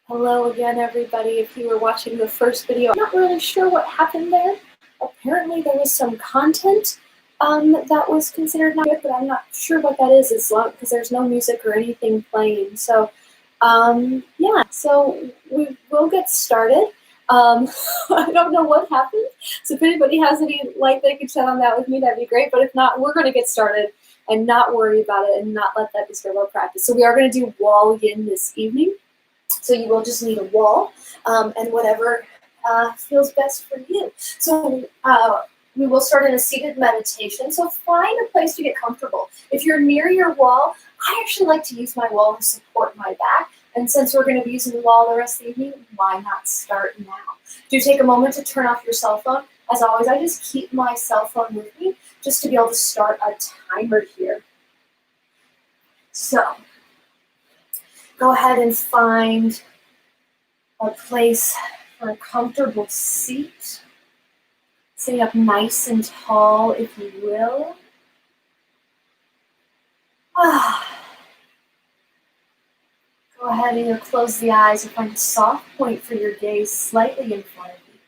Hello again, everybody. If you were watching the first video, I'm not really sure what happened there. Apparently there was some content that was considered not good, but I'm not sure what that is as long because there's no music or anything playing. So, yeah, so we will get started. I don't know what happened, so if anybody has any light they could shed on that with me, that'd be great. But if not, we're going to get started and not worry about it and not let that disturb our practice. So we are going to do wall yin this evening. So you will just need a wall and whatever feels best for you. So we will start in a seated meditation. So find a place to get comfortable. If you're near your wall, I actually like to use my wall to support my back. And since we're going to be using the wall the rest of the evening, why not start now? Do take a moment to turn off your cell phone. As always, I just keep my cell phone with me just to be able to start a timer here. So go ahead and find a place for a comfortable seat. Sitting up nice and tall, if you will. Go ahead and close the eyes and find a soft point for your gaze slightly in front of you.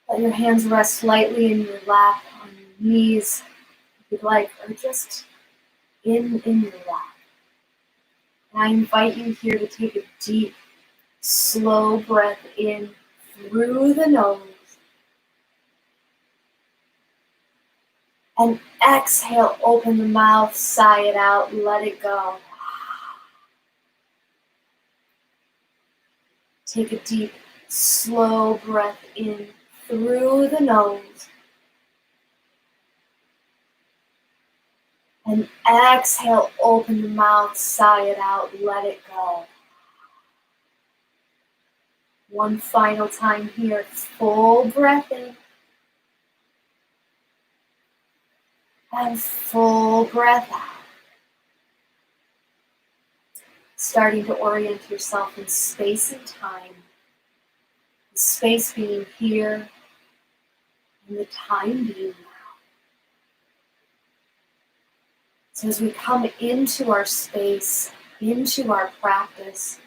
Let your hands rest lightly in your lap, on your knees, if you'd like, or just in your lap. And I invite you here to take a deep, slow breath in through the nose. And exhale, open the mouth, sigh it out, let it go. Take a deep, slow breath in through the nose. And exhale, open the mouth, sigh it out, let it go. One final time here, full breath in. And full breath out. Starting to orient yourself in space and time. The space being here, and the time being now. So as we come into our space, into our practice,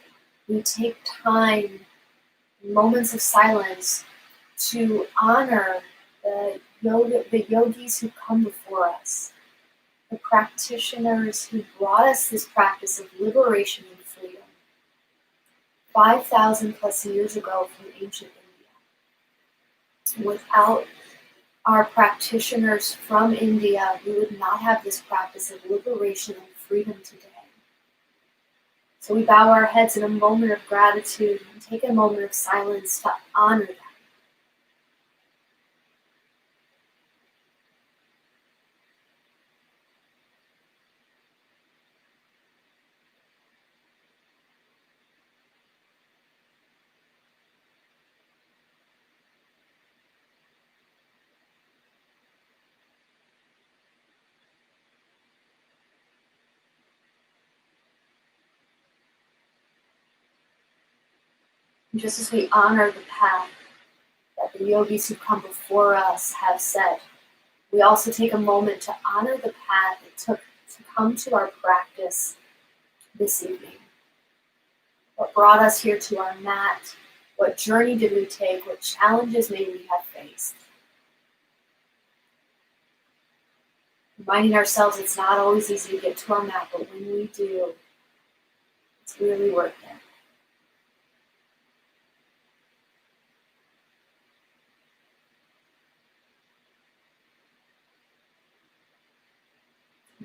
we take time, moments of silence, to honor the yogis who come before us, the practitioners who brought us this practice of liberation and freedom 5,000 plus years ago from ancient India. Without our practitioners from India, we would not have this practice of liberation and freedom today. So we bow our heads in a moment of gratitude and take a moment of silence to honor that. And just as we honor the path that the yogis who come before us have set, we also take a moment to honor the path it took to come to our practice this evening. What brought us here to our mat? What journey did we take? What challenges may we have faced? Reminding ourselves it's not always easy to get to our mat, but when we do, it's really worth it.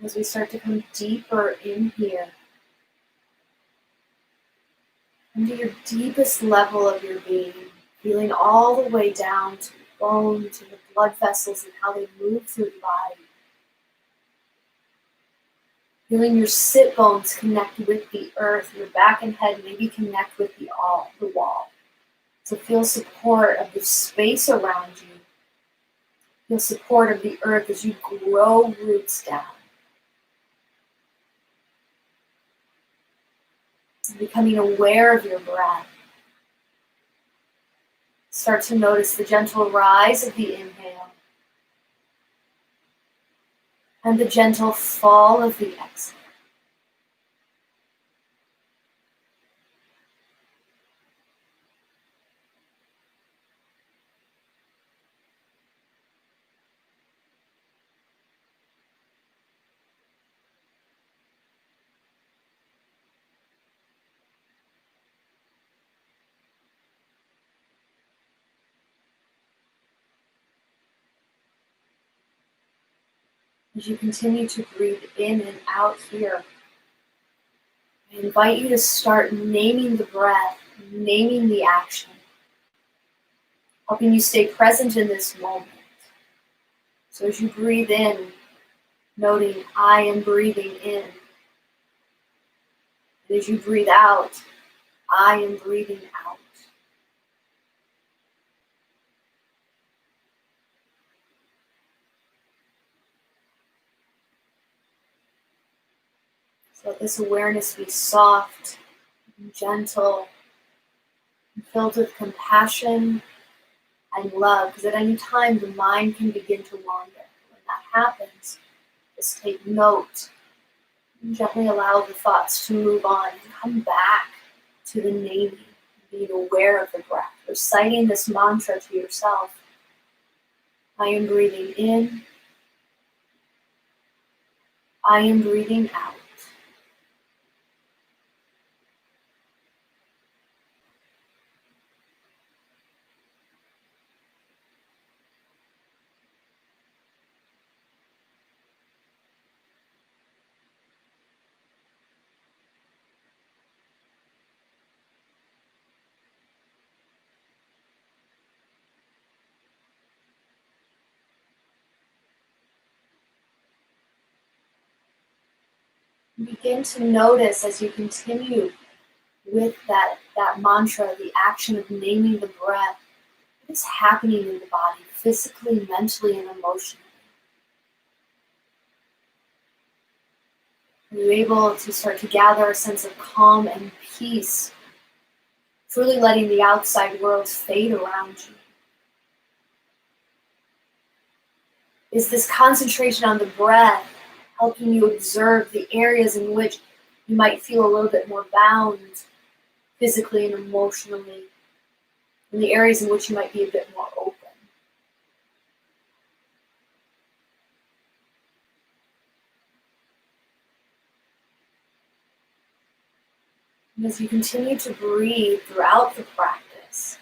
As we start to come deeper in here, into your deepest level of your being, feeling all the way down to the bone, to the blood vessels and how they move through the body. Feeling your sit bones connect with the earth, your back and head maybe connect with the wall. So feel support of the space around you. Feel support of the earth as you grow roots down. Becoming aware of your breath. Start to notice the gentle rise of the inhale and the gentle fall of the exhale. As you continue to breathe in and out here, I invite you to start naming the breath, naming the action, helping you stay present in this moment. So as you breathe in, noting I am breathing in. And as you breathe out, I am breathing out. So let this awareness be soft and gentle and filled with compassion and love, because at any time the mind can begin to wander. When that happens, just take note and gently allow the thoughts to move on and come back to the naming, being aware of the breath, reciting this mantra to yourself. I am breathing in. I am breathing out. Begin to notice as you continue with that mantra, the action of naming the breath, what is happening in the body, physically, mentally, and emotionally. Are you able to start to gather a sense of calm and peace, truly letting the outside world fade around you? Is this concentration on the breath helping you observe the areas in which you might feel a little bit more bound physically and emotionally, and the areas in which you might be a bit more open? And as you continue to breathe throughout the practice,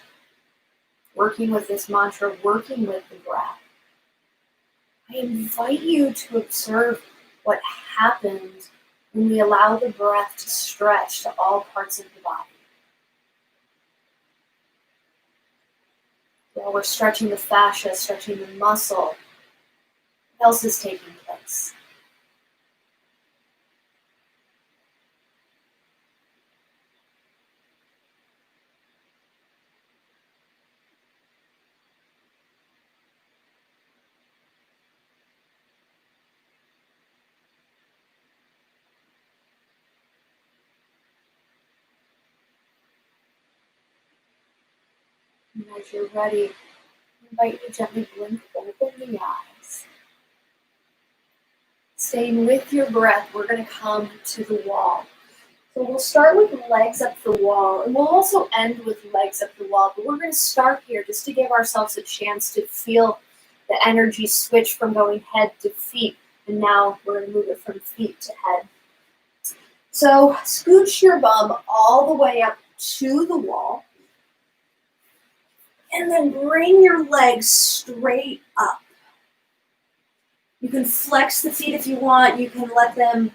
working with this mantra, working with the breath, I invite you to observe what happens when we allow the breath to stretch to all parts of the body. While we're stretching the fascia, stretching the muscle, what else is taking place? And as you're ready, I invite you to gently blink open the eyes. Staying with your breath, we're going to come to the wall. So we'll start with legs up the wall, and we'll also end with legs up the wall, but we're going to start here just to give ourselves a chance to feel the energy switch from going head to feet, and now we're going to move it from feet to head. So scooch your bum all the way up to the wall, and then bring your legs straight up. You can flex the feet if you want. You can let them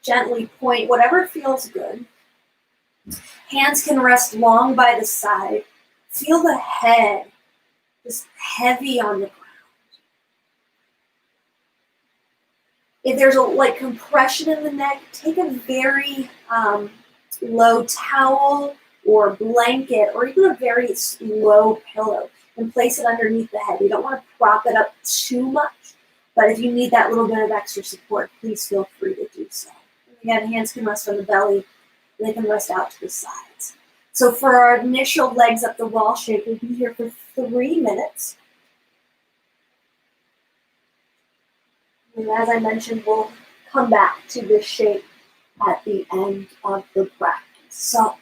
gently point, whatever feels good. Hands can rest long by the side. Feel the head just heavy on the ground. If there's a compression in the neck, take a very low towel or blanket or even a very low pillow and place it underneath the head. You don't want to prop it up too much, but if you need that little bit of extra support, please feel free to do so. Again, hands can rest on the belly, and they can rest out to the sides. So for our initial legs up the wall shape, we'll be here for 3 minutes. And as I mentioned, we'll come back to this shape at the end of the practice. So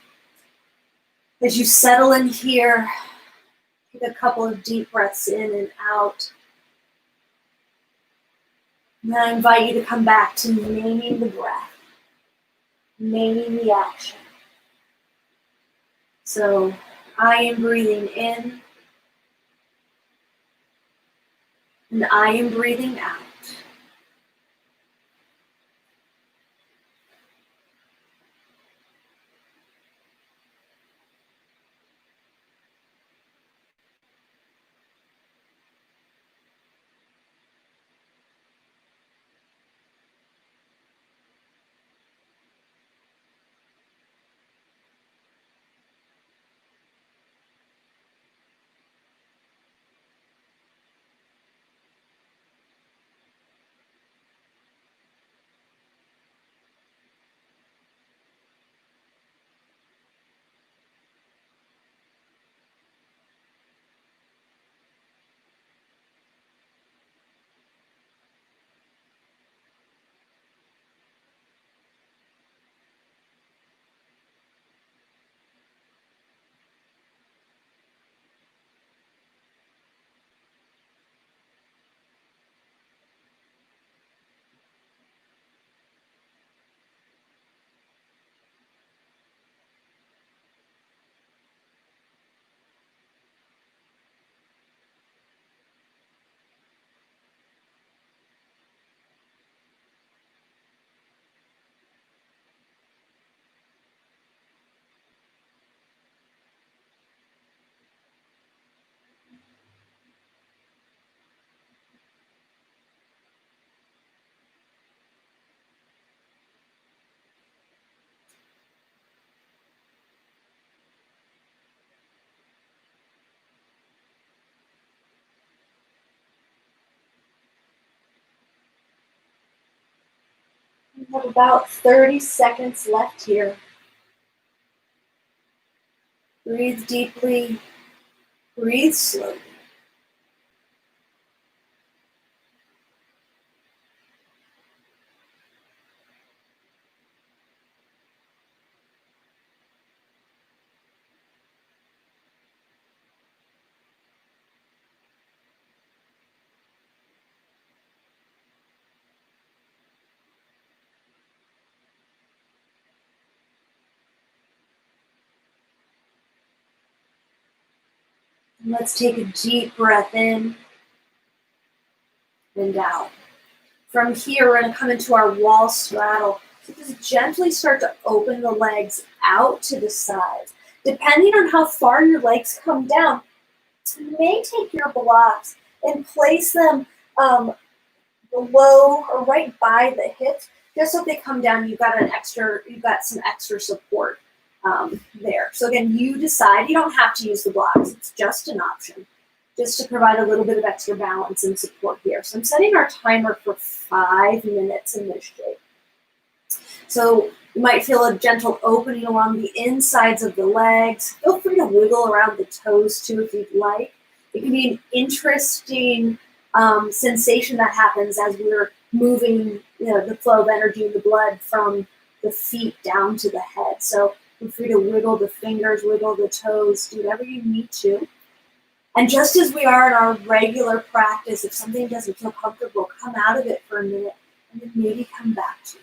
as you settle in here, take a couple of deep breaths in and out. And I invite you to come back to naming the breath, naming the action. So I am breathing in, and I am breathing out. We have about 30 seconds left here. Breathe deeply, breathe slowly. Let's take a deep breath in and out. From here, we're going to come into our wall straddle. So just gently start to open the legs out to the sides. Depending on how far your legs come down, you may take your blocks and place them below or right by the hips, just so they come down. You've got some extra support there. So again, you decide. You don't have to use the blocks. It's just an option, just to provide a little bit of extra balance and support here. So I'm setting our timer for 5 minutes in this shape. So you might feel a gentle opening along the insides of the legs. Feel free to wiggle around the toes too if you'd like. It can be an interesting sensation that happens as we're moving, the flow of energy in the blood from the feet down to the head. So feel free to wiggle the fingers, wiggle the toes, do whatever you need to. And just as we are in our regular practice, if something doesn't feel comfortable, come out of it for a minute and then maybe come back to it.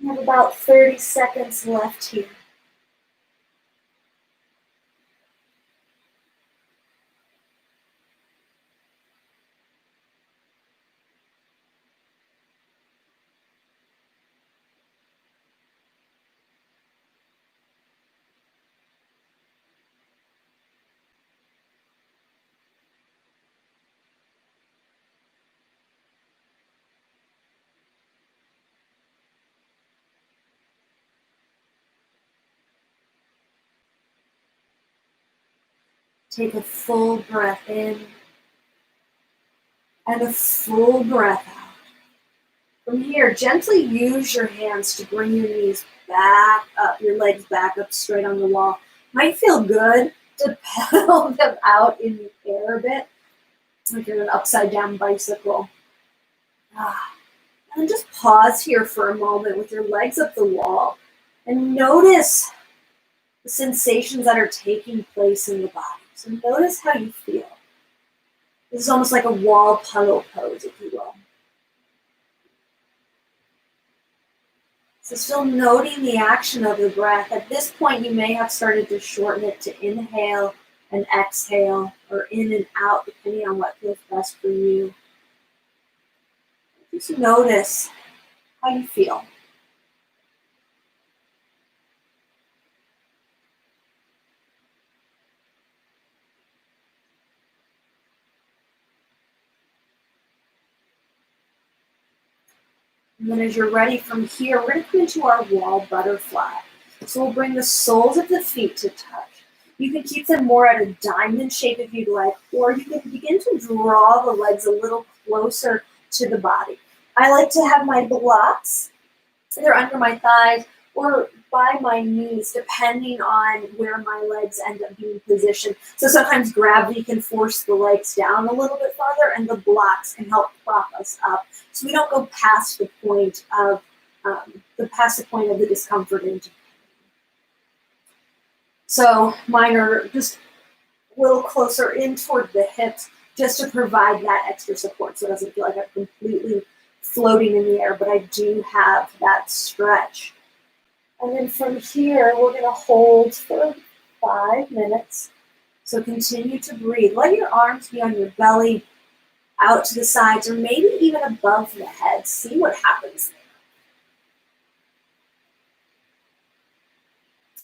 I have about 30 seconds left here. Take a full breath in and a full breath out. From here, gently use your hands to bring your knees back up, your legs back up straight on the wall. Might feel good to pedal them out in the air a bit, like you're an upside down bicycle. And just pause here for a moment with your legs up the wall and notice the sensations that are taking place in the body. So notice how you feel. This is almost like a wall puddle pose, if you will. So still noting the action of the breath. At this point, you may have started to shorten it to inhale and exhale, or in and out, depending on what feels best for you. Just notice how you feel. And then as you're ready from here, we're going to come into our wall butterfly. So we'll bring the soles of the feet to touch. You can keep them more at a diamond shape if you'd like, or you can begin to draw the legs a little closer to the body. I like to have my blocks either under my thighs or by my knees, depending on where my legs end up being positioned. So sometimes gravity can force the legs down a little bit farther, and the blocks can help prop us up, so we don't go past the point of the discomfort into. So mine are just a little closer in toward the hips, just to provide that extra support, so it doesn't feel like I'm completely floating in the air, but I do have that stretch. And then from here, we're going to hold for 5 minutes. So continue to breathe. Let your arms be on your belly, out to the sides, or maybe even above the head. See what happens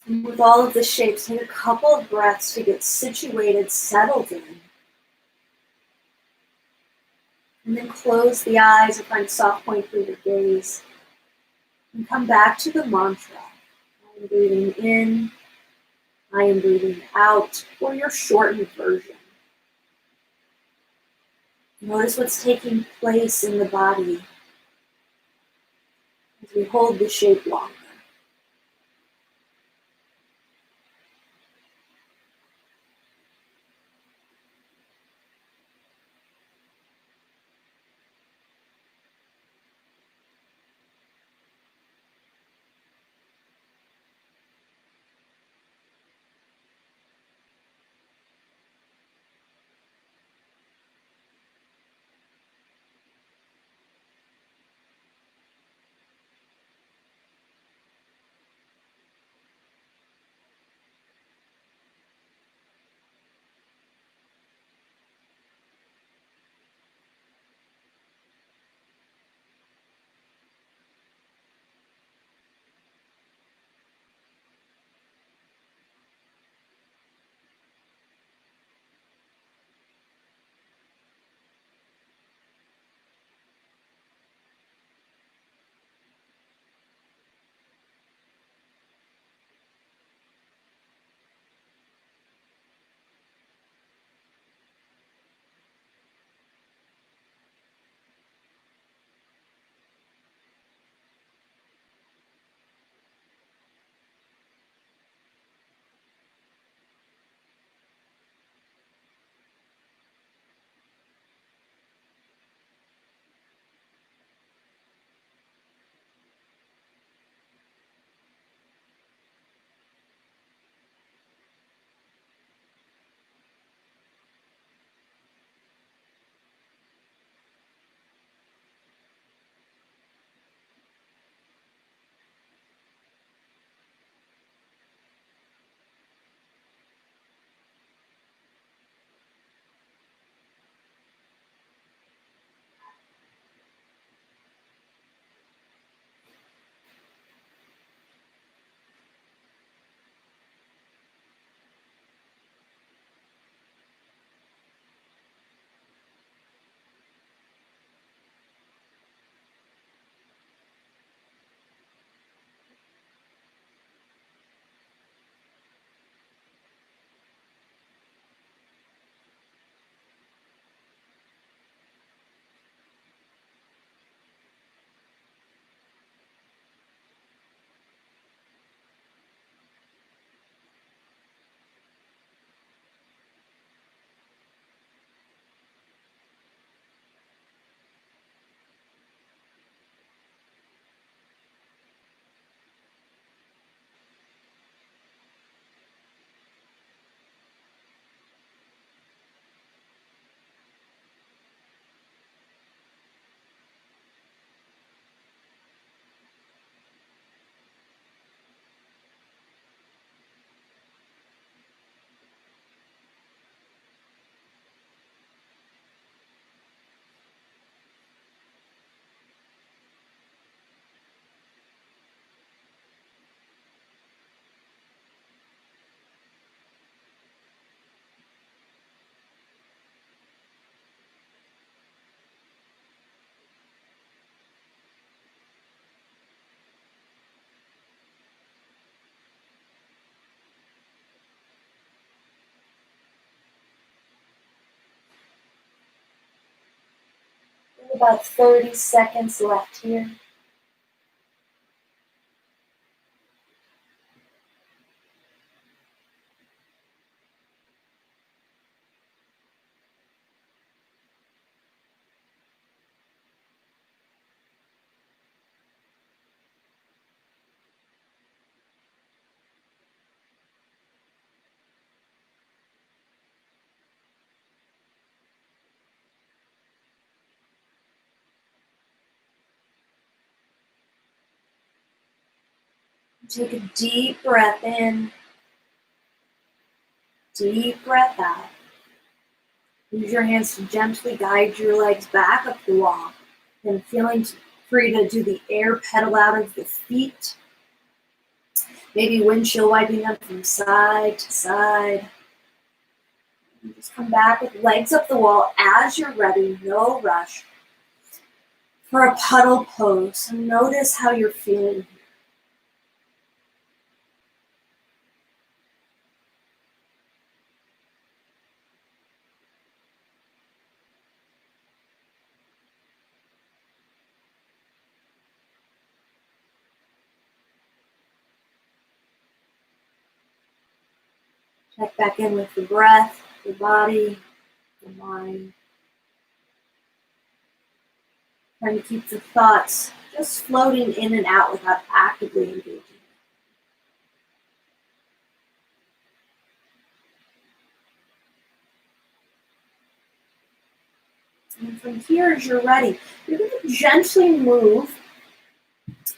there. And with all of the shapes, take a couple of breaths to get situated, settled in. And then close the eyes or find a soft point for your gaze. And come back to the mantra. I am breathing in, I am breathing out, or your shortened version. Notice what's taking place in the body as we hold the shape longer. about 30 seconds left here. Take a deep breath in, deep breath out. Use your hands to gently guide your legs back up the wall. And feeling free to do the air pedal out of the feet. Maybe windshield wiping them from side to side. And just come back with legs up the wall as you're ready, no rush. For a puddle pose. So notice how you're feeling. Check back in with the breath, the body, the mind. Trying to keep the thoughts just floating in and out without actively engaging. And from here, as you're ready, you're going to gently move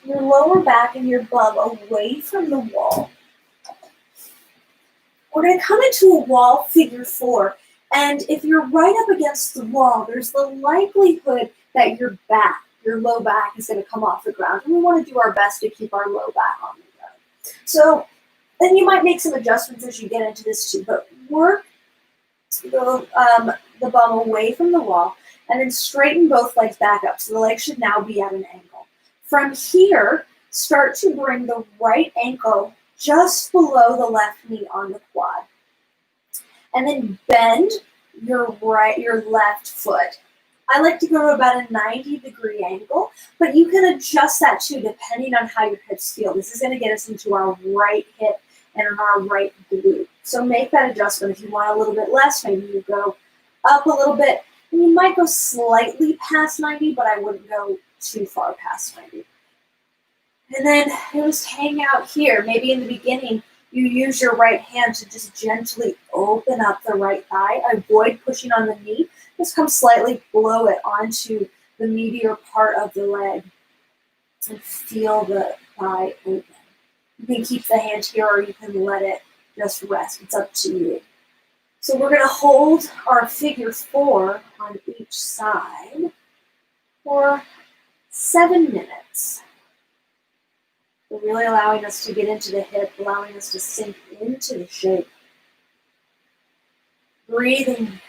your lower back and your bum away from the wall. We're going to come into a wall figure 4. And if you're right up against the wall, there's the likelihood that your back, your low back is going to come off the ground. And we want to do our best to keep our low back on the ground. So then you might make some adjustments as you get into this too, but work the bum away from the wall and then straighten both legs back up. So the legs should now be at an angle. From here, start to bring the right ankle just below the left knee on the quad. And then bend your left foot. I like to go to about a 90-degree angle, but you can adjust that too depending on how your hips feel. This is going to get us into our right hip and our right glute. So make that adjustment. If you want a little bit less, maybe you go up a little bit. And you might go slightly past 90, but I wouldn't go too far past 90. And then just hang out here. Maybe in the beginning, you use your right hand to just gently open up the right thigh. Avoid pushing on the knee. Just come slightly below it onto the meatier part of the leg. And feel the thigh open. You can keep the hand here or you can let it just rest. It's up to you. So we're going to hold our figure 4 on each side for 7 minutes. We're really allowing us to get into the hip, allowing us to sink into the shape. Breathing.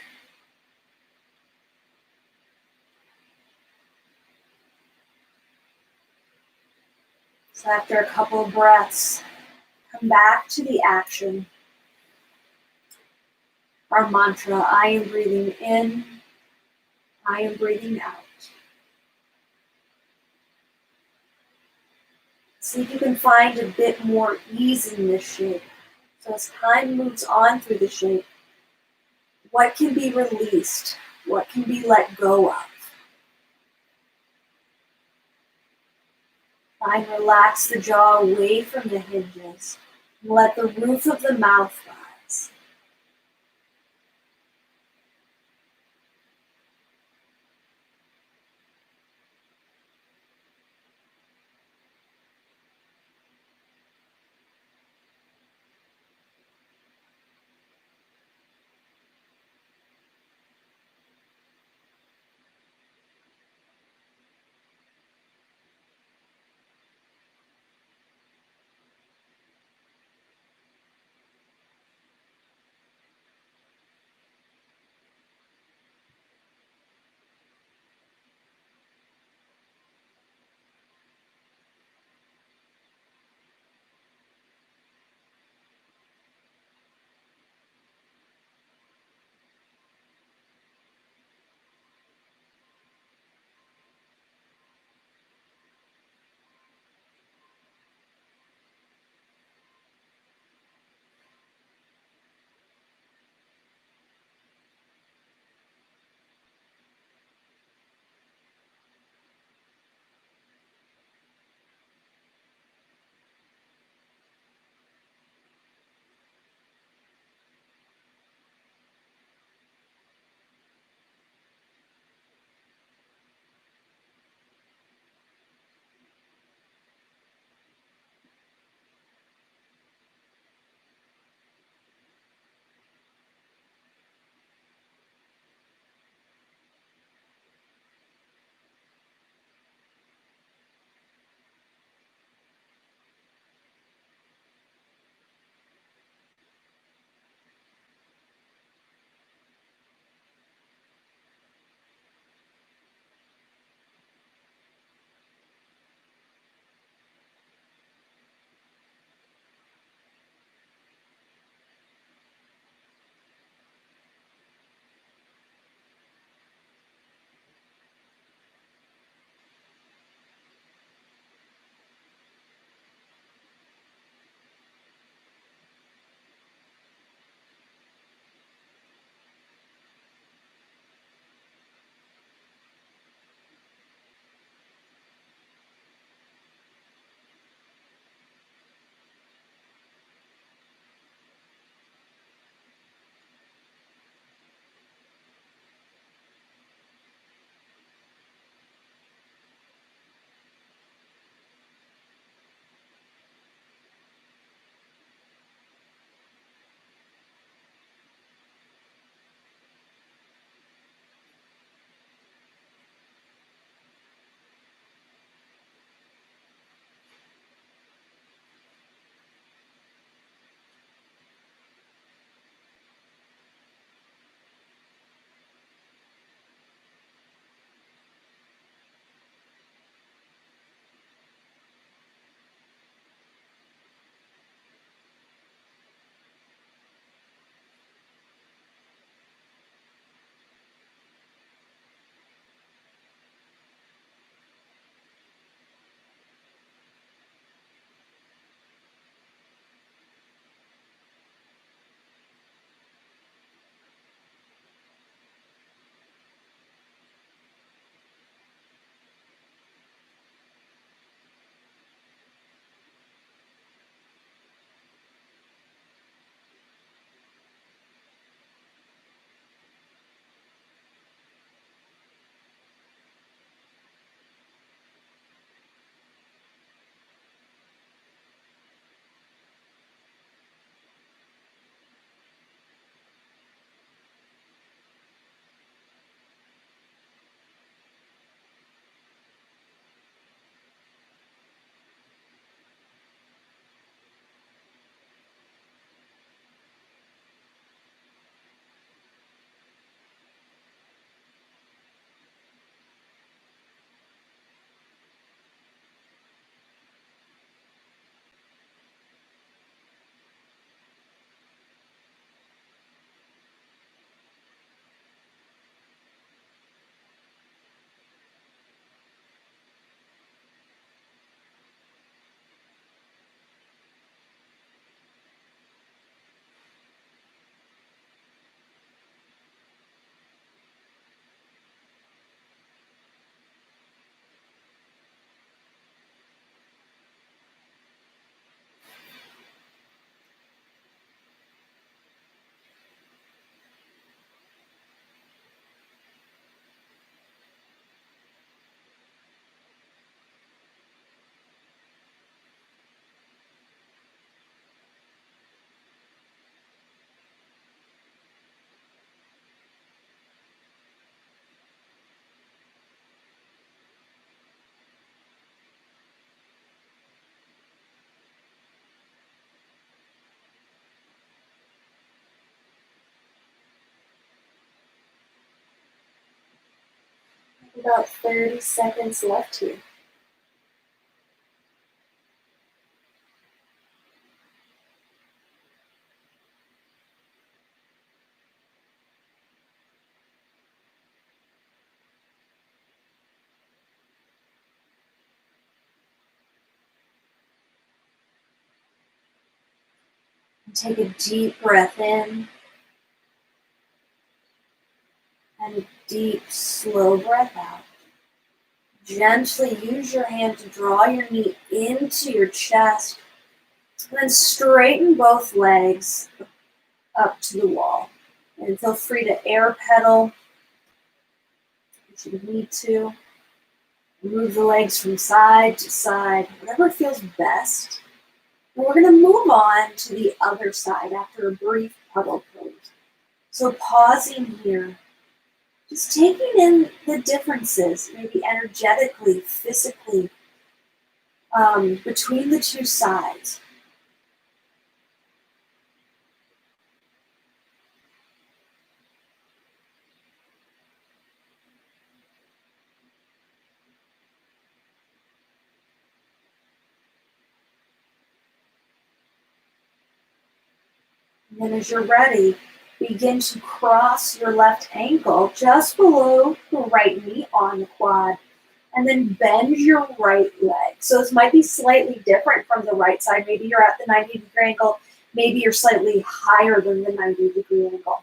So after a couple of breaths, come back to the action. Our mantra, I am breathing in, I am breathing out. See if you can find a bit more ease in this shape. So as time moves on through the shape, what can be released? What can be let go of? Try and relax the jaw away from the hinges. And let the roof of the mouth rise. About 30 seconds left here. Take a deep breath in and a deep, slow breath out. Gently use your hand to draw your knee into your chest, and then straighten both legs up to the wall. And feel free to air pedal if you need to. Move the legs from side to side, whatever feels best. And we're going to move on to the other side after a brief puddle pose. So pausing here, just taking in the differences, maybe energetically, physically, between the two sides. And then as you're ready, begin to cross your left ankle just below the right knee on the quad. And then bend your right leg. So this might be slightly different from the right side. Maybe you're at the 90-degree angle. Maybe you're slightly higher than the 90-degree angle.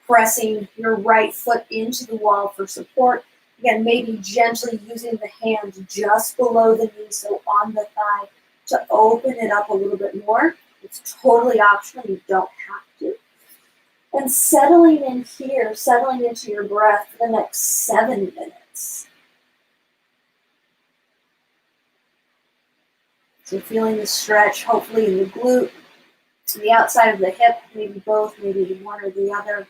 Pressing your right foot into the wall for support. Again, maybe gently using the hand just below the knee, so on the thigh, to open it up a little bit more. It's totally optional. You don't have to. And settling in here, settling into your breath for the next 7 minutes. So feeling the stretch, hopefully in the glute, the outside of the hip, maybe both, maybe one or the other.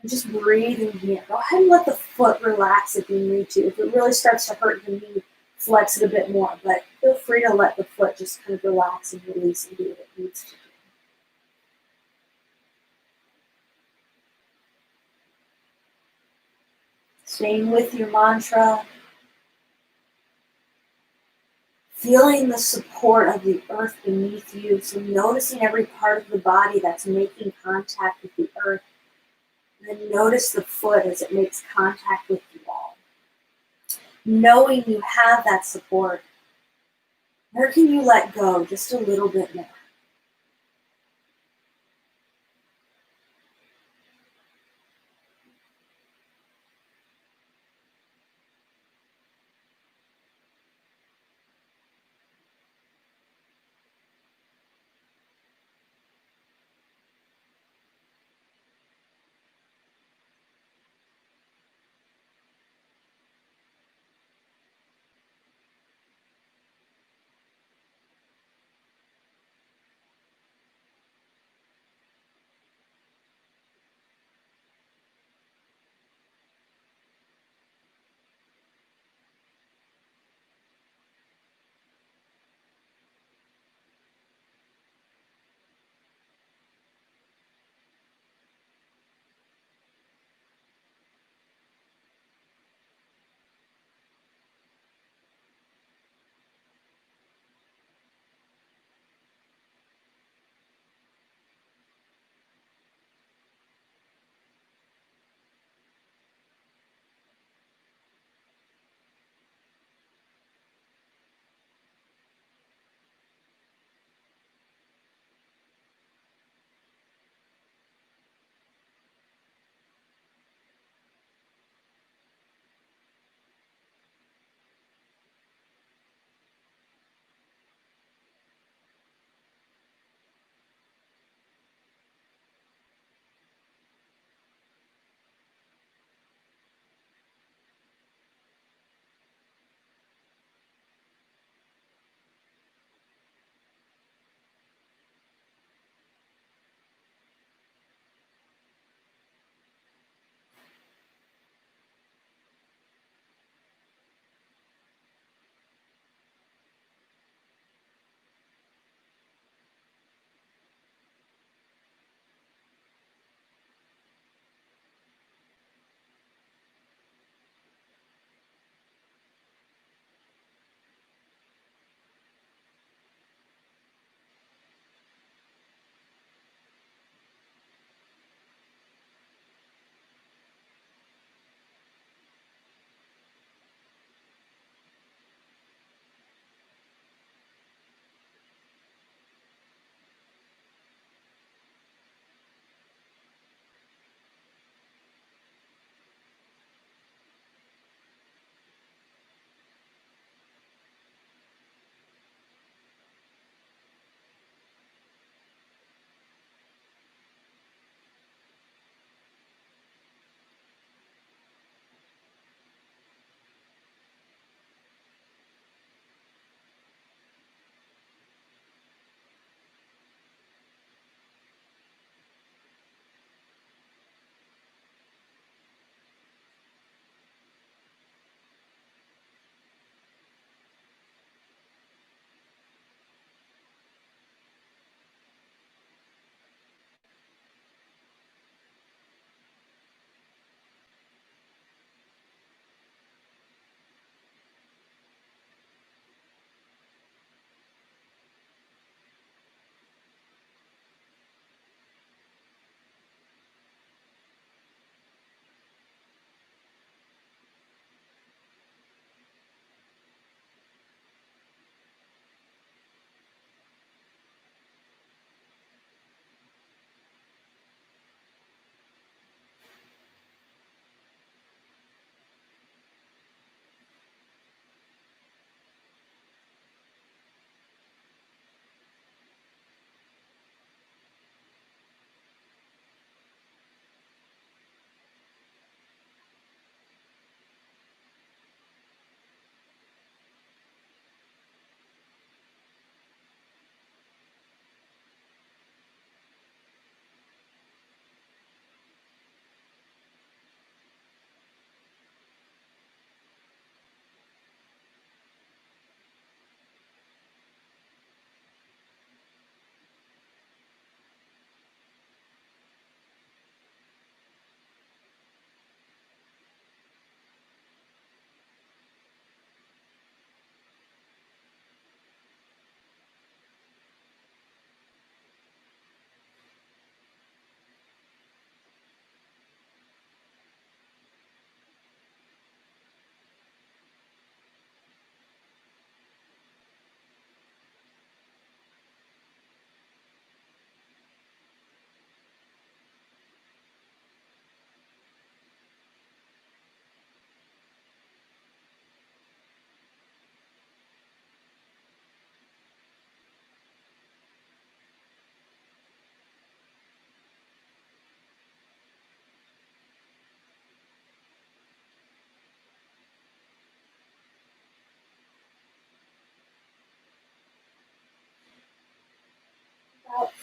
And just breathing here. Go ahead and let the foot relax if you need to. If it really starts to hurt the knee, flex it a bit more. But feel free to let the foot just kind of relax and release and do what it needs to do. Staying with your mantra. Feeling the support of the earth beneath you. So noticing every part of the body that's making contact with the earth. And then notice the foot as it makes contact with the wall. Knowing you have that support, where can you let go just a little bit more?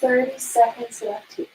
30 seconds left here.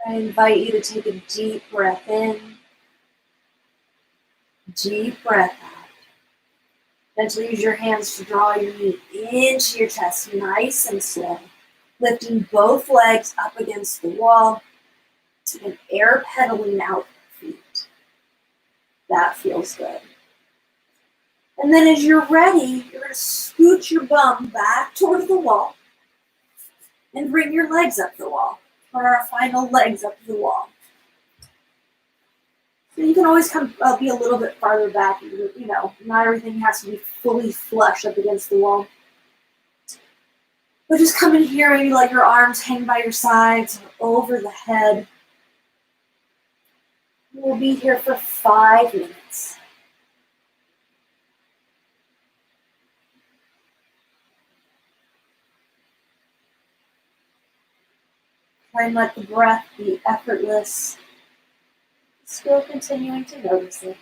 I invite you to take a deep breath in, deep breath out. Then to use your hands to draw your knee into your chest, nice and slow. Lifting both legs up against the wall, and air pedaling out your feet. That feels good. And then as you're ready, you're going to scoot your bum back towards the wall and bring your legs up the wall for our final legs up the wall. So you can always come be a little bit farther back. You know, not everything has to be fully flush up against the wall. But just come in here, maybe let your arms hang by your sides or over the head. We'll be here for 5 minutes. Try and let the breath be effortless. Still continuing to notice it.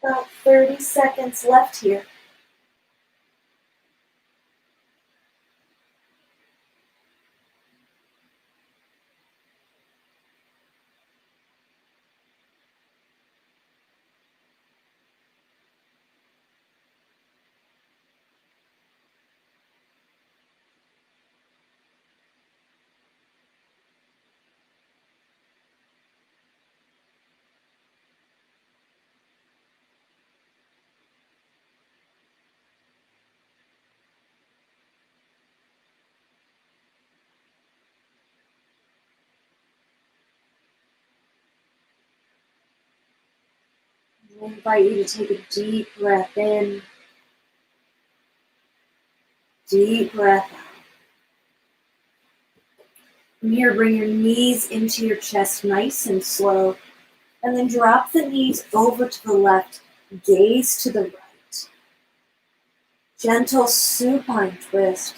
About 30 seconds left here. I invite you to take a deep breath in, deep breath out. From here, bring your knees into your chest nice and slow, and then drop the knees over to the left, gaze to the right. Gentle supine twist.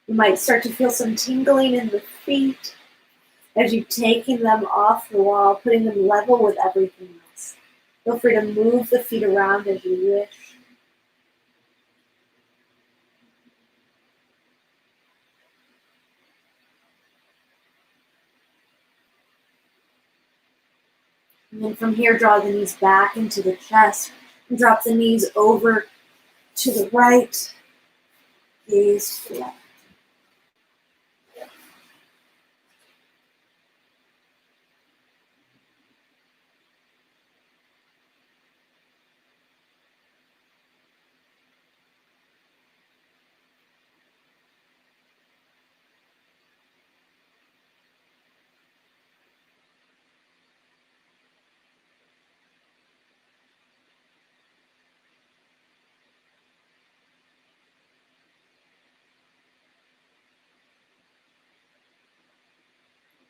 You might start to feel some tingling in the feet as you're taking them off the wall, putting them level with everything else. Feel free to move the feet around as you wish. And then from here, draw the knees back into the chest and drop the knees over to the right, gaze to the left.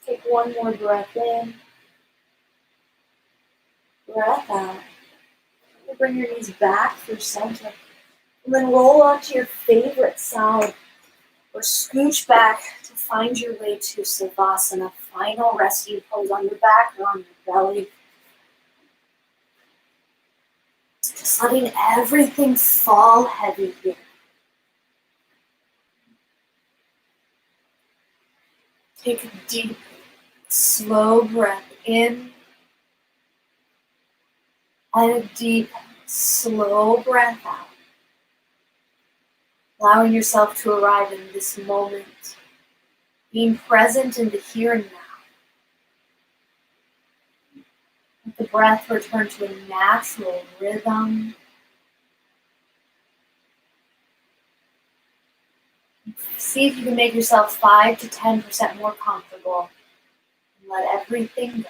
Take one more breath in, breath out. Bring your knees back through center. And then roll onto your favorite side or scooch back to find your way to Savasana, final resting pose on your back or on your belly. Just letting everything fall heavy here. Take a deep, slow breath in and a deep, slow breath out. Allowing yourself to arrive in this moment, being present in the here and now. Let the breath return to a natural rhythm. See if you can make yourself 5 to 10% more comfortable and let everything go.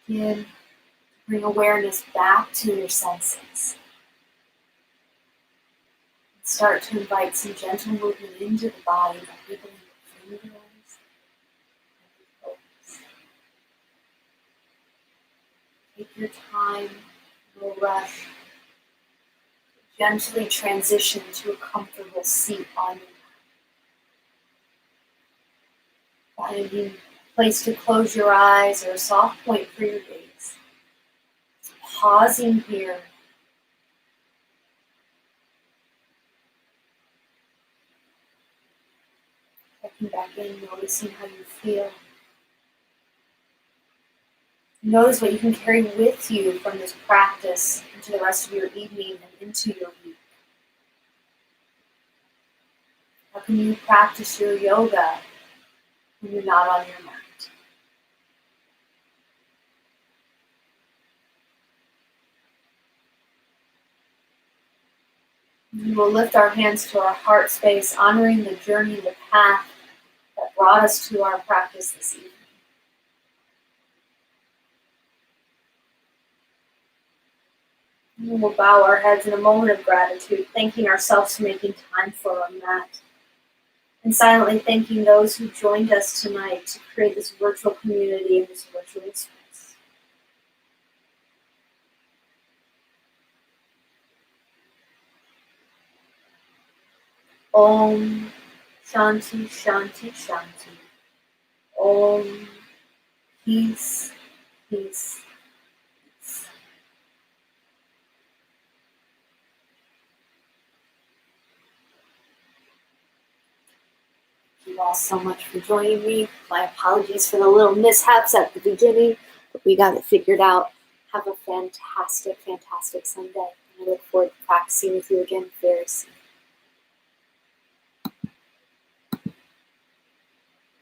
Begin to bring awareness back to your senses. Start to invite some gentle movement into the body by wiggling your fingers and your toes. Take your time, no rush. Gently transition to a comfortable seat on your mat. Finding a place to close your eyes or a soft point for your gaze. Pausing here. Checking back in, noticing how you feel. Notice what you can carry with you from this practice into the rest of your evening and into your week. How can you practice your yoga when you're not on your mat? We will lift our hands to our heart space, honoring the journey, the path that brought us to our practice this evening. We will bow our heads in a moment of gratitude, thanking ourselves for making time for our mat, and silently thanking those who joined us tonight to create this virtual community and this virtual space. Om Shanti Shanti Shanti. Om Peace, Peace, Peace. Thank you all so much for joining me. My apologies for the little mishaps at the beginning, but we got it figured out. Have a fantastic, fantastic Sunday. And I look forward to practicing with you again very soon.